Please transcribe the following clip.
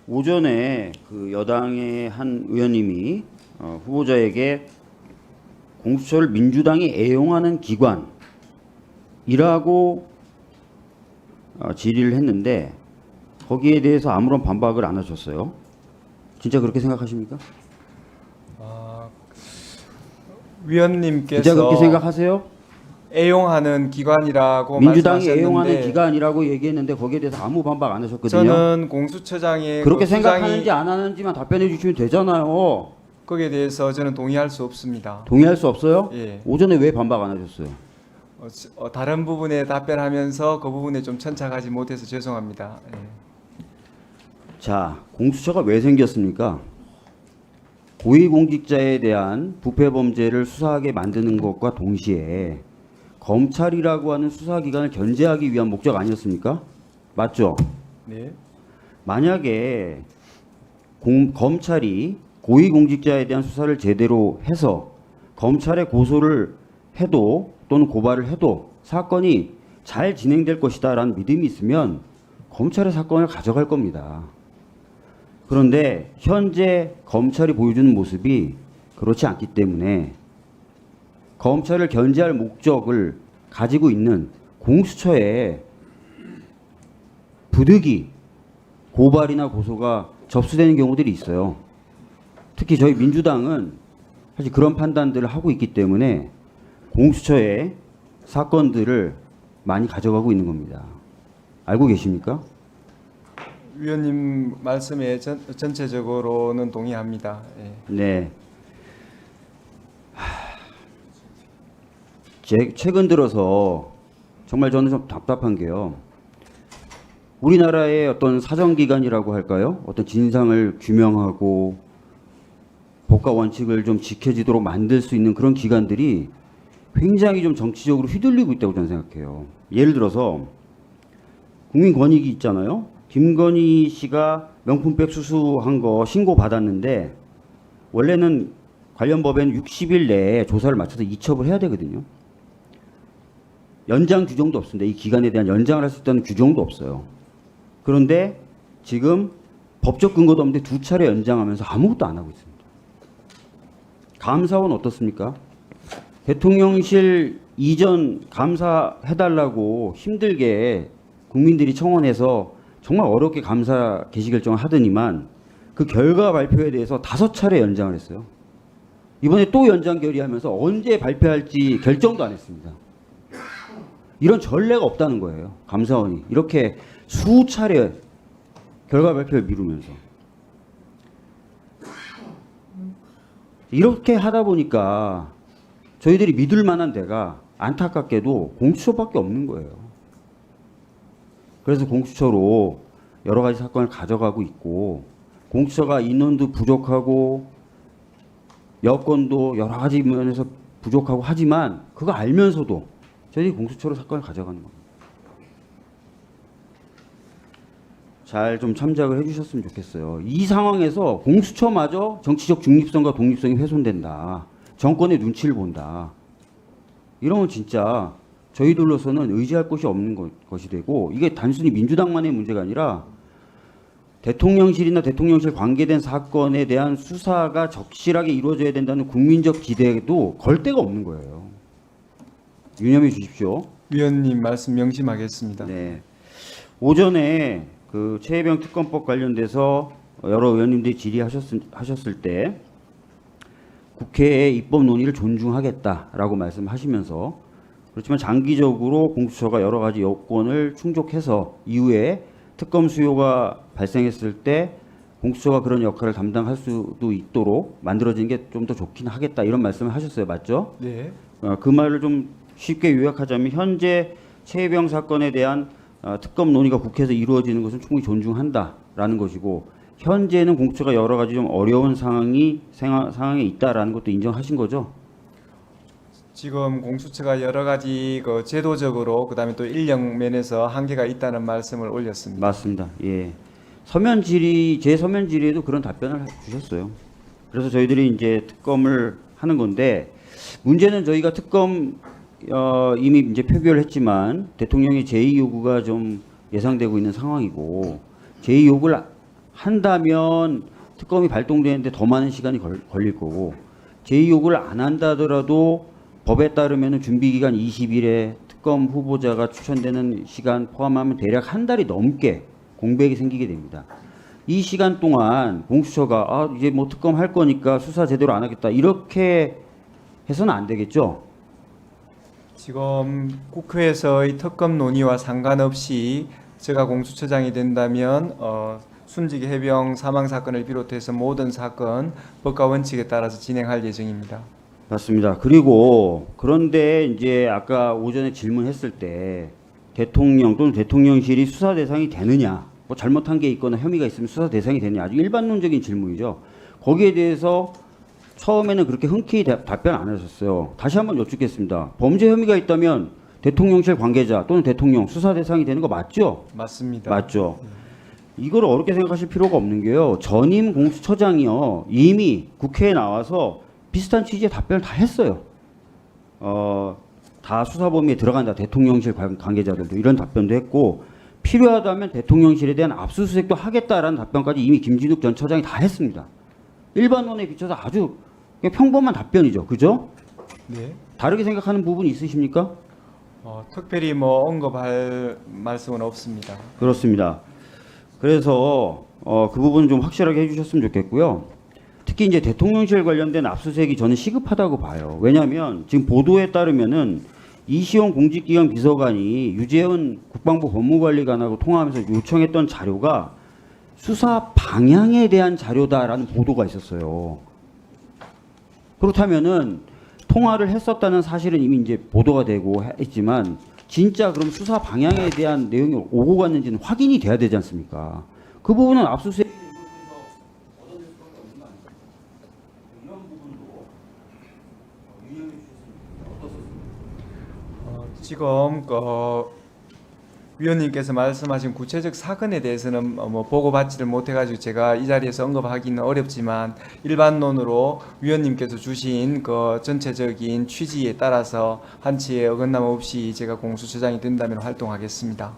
오전에 그 여당의 한 의원님이 후보자에게 공수처를 민주당이 애용하는 기관이라고 질의를 했는데 거기에 대해서 아무런 반박을 안 하셨어요. 진짜 그렇게 생각하십니까? 위원님께서 진짜 그렇게 생각하세요? 애용하는 기관이라고 민주당이 말씀하셨는데 애용하는 기관이라고 얘기했는데 거기에 대해서 아무 반박 안 하셨거든요. 저는 공수처장의 그렇게 그 생각하는지 안 하는지만 답변해 주시면 되잖아요. 거기에 대해서 저는 동의할 수 없습니다. 동의할 수 없어요? 예. 오전에 왜 반박 안 하셨어요? 다른 부분에 답변하면서 그 부분에 좀 천착하지 못해서 죄송합니다. 예. 자, 공수처가 왜 생겼습니까? 고위공직자에 대한 부패 범죄를 수사하게 만드는 것과 동시에 검찰이라고 하는 수사기관을 견제하기 위한 목적 아니었습니까? 맞죠? 네. 만약에 검찰이 고위공직자에 대한 수사를 제대로 해서 검찰에 고소를 해도 또는 고발을 해도 사건이 잘 진행될 것이다라는 믿음이 있으면 검찰의 사건을 가져갈 겁니다. 그런데 현재 검찰이 보여주는 모습이 그렇지 않기 때문에 검찰을 견제할 목적을 가지고 있는 공수처에 부득이 고발이나 고소가 접수되는 경우들이 있어요. 특히 저희 민주당은 사실 그런 판단들을 하고 있기 때문에 공수처에 사건들을 많이 가져가고 있는 겁니다. 알고 계십니까? 위원님 말씀에 전체적으로는 동의합니다. 예. 네. 최근 들어서 정말 저는 좀 답답한 게요. 우리나라의 어떤 사정기관이라고 할까요? 어떤 진상을 규명하고 법과 원칙을 좀 지켜지도록 만들 수 있는 그런 기관들이 굉장히 좀 정치적으로 휘둘리고 있다고 저는 생각해요. 예를 들어서 국민권익위 있잖아요. 김건희 씨가 명품백 수수한 거 신고 받았는데 원래는 관련 법에는 60일 내에 조사를 마쳐서 이첩을 해야 되거든요. 연장 규정도 없습니다. 이 기간에 대한 연장을 할 수 있다는 규정도 없어요. 그런데 지금 법적 근거도 없는데 2차례 연장하면서 아무것도 안 하고 있습니다. 감사원 어떻습니까? 대통령실 이전 감사해달라고 힘들게 국민들이 청원해서 정말 어렵게 감사 개시 결정을 하더니만 그 결과 발표에 대해서 5차례 연장을 했어요. 이번에 또 연장 결의하면서 언제 발표할지 결정도 안 했습니다. 이런 전례가 없다는 거예요. 감사원이 이렇게 수차례 결과 발표를 미루면서 이렇게 하다 보니까 저희들이 믿을 만한 데가 안타깝게도 공수처밖에 없는 거예요. 그래서 공수처로 여러 가지 사건을 가져가고 있고 공수처가 인원도 부족하고 여건도 여러 가지 면에서 부족하고 하지만 그거 알면서도 저희들이 공수처로 사건을 가져가는 겁니다. 잘 좀 참작을 해주셨으면 좋겠어요. 이 상황에서 공수처마저 정치적 중립성과 독립성이 훼손된다. 정권의 눈치를 본다. 이러면 진짜 저희들로서는 의지할 곳이 없는 것이 되고 이게 단순히 민주당만의 문제가 아니라 대통령실이나 대통령실 관계된 사건에 대한 수사가 적실하게 이루어져야 된다는 국민적 기대에도 걸 데가 없는 거예요. 유념해 주십시오. 위원님 말씀 명심하겠습니다. 네. 오전에 그 최혜병 특검법 관련돼서 여러 의원님들이 질의하셨을 때 국회의 입법 논의를 존중하겠다라고 말씀하시면서 그렇지만 장기적으로 공수처가 여러 가지 요건을 충족해서 이후에 특검 수요가 발생했을 때 공수처가 그런 역할을 담당할 수도 있도록 만들어지는 게 좀 더 좋긴 하겠다 이런 말씀을 하셨어요. 맞죠? 네. 그 말을 좀 쉽게 요약하자면 현재 최혜병 사건에 대한 특검 논의가 국회에서 이루어지는 것은 충분히 존중한다라는 것이고 현재는 공수처가 여러 가지 좀 어려운 상황에 있다라는 것도 인정하신 거죠? 지금 공수처가 여러 가지 그 제도적으로 그다음에 또 인력 면에서 한계가 있다는 말씀을 올렸습니다. 맞습니다. 예. 제 서면 질의에도 그런 답변을 주셨어요. 그래서 저희들이 이제 특검을 하는 건데 문제는 저희가 특검 이미 이제 표결을 했지만 대통령의 제2 요구가 좀 예상되고 있는 상황이고 제2 요구를 한다면 특검이 발동되는데 더 많은 시간이 걸릴 거고 제2요구를 안 한다더라도 법에 따르면 준비기간 20일에 특검 후보자가 추천되는 시간 포함하면 대략 한 달이 넘게 공백이 생기게 됩니다. 이 시간 동안 공수처가 이제 뭐 특검 할 거니까 수사 제대로 안 하겠다 이렇게 해서는 안 되겠죠. 지금 국회에서의 특검 논의와 상관없이 제가 공수처장이 된다면 순직 해병 사망 사건을 비롯해서 모든 사건 법과 원칙에 따라서 진행할 예정입니다. 맞습니다. 그리고 그런데 이제 아까 오전에 질문했을 때 대통령 또는 대통령실이 수사 대상이 되느냐, 뭐 잘못한 게 있거나 혐의가 있으면 수사 대상이 되느냐, 아주 일반론적인 질문이죠. 거기에 대해서 처음에는 그렇게 흔쾌히 답변 안 하셨어요. 다시 한번 여쭙겠습니다. 범죄 혐의가 있다면 대통령실 관계자 또는 대통령 수사 대상이 되는 거 맞죠? 맞습니다. 맞죠. 이걸 어렵게 생각하실 필요가 없는 게요. 전임 공수처장이요 이미 국회에 나와서 비슷한 취지의 답변을 다 했어요. 다 수사 범위에 들어간다. 대통령실 관계자들도 이런 답변도 했고 필요하다면 대통령실에 대한 압수수색도 하겠다라는 답변까지 이미 김진욱 전 처장이 다 했습니다. 일반론에 비춰서 아주 그냥 평범한 답변이죠. 그죠? 네. 다르게 생각하는 부분 있으십니까? 특별히 뭐 언급할 말씀은 없습니다. 그렇습니다. 그래서 그 부분 좀 확실하게 해주셨으면 좋겠고요. 특히 이제 대통령실 관련된 압수수색이 저는 시급하다고 봐요. 왜냐하면 지금 보도에 따르면은 이시영 공직기강 비서관이 유재현 국방부 법무관리관하고 통화하면서 요청했던 자료가 수사 방향에 대한 자료다라는 보도가 있었어요. 그렇다면은 통화를 했었다는 사실은 이미 이제 보도가 되고 했지만 진짜 그럼 수사 방향에 대한 내용이 오고 갔는지는 확인이 돼야 되지 않습니까? 그 부분은 압수수색 지금 위원님께서 말씀하신 구체적 사건에 대해서는 뭐 보고받지를 못해가지고 제가 이 자리에서 언급하기는 어렵지만 일반론으로 위원님께서 주신 그 전체적인 취지에 따라서 한치의 어긋남 없이 제가 공수처장이 된다면 활동하겠습니다.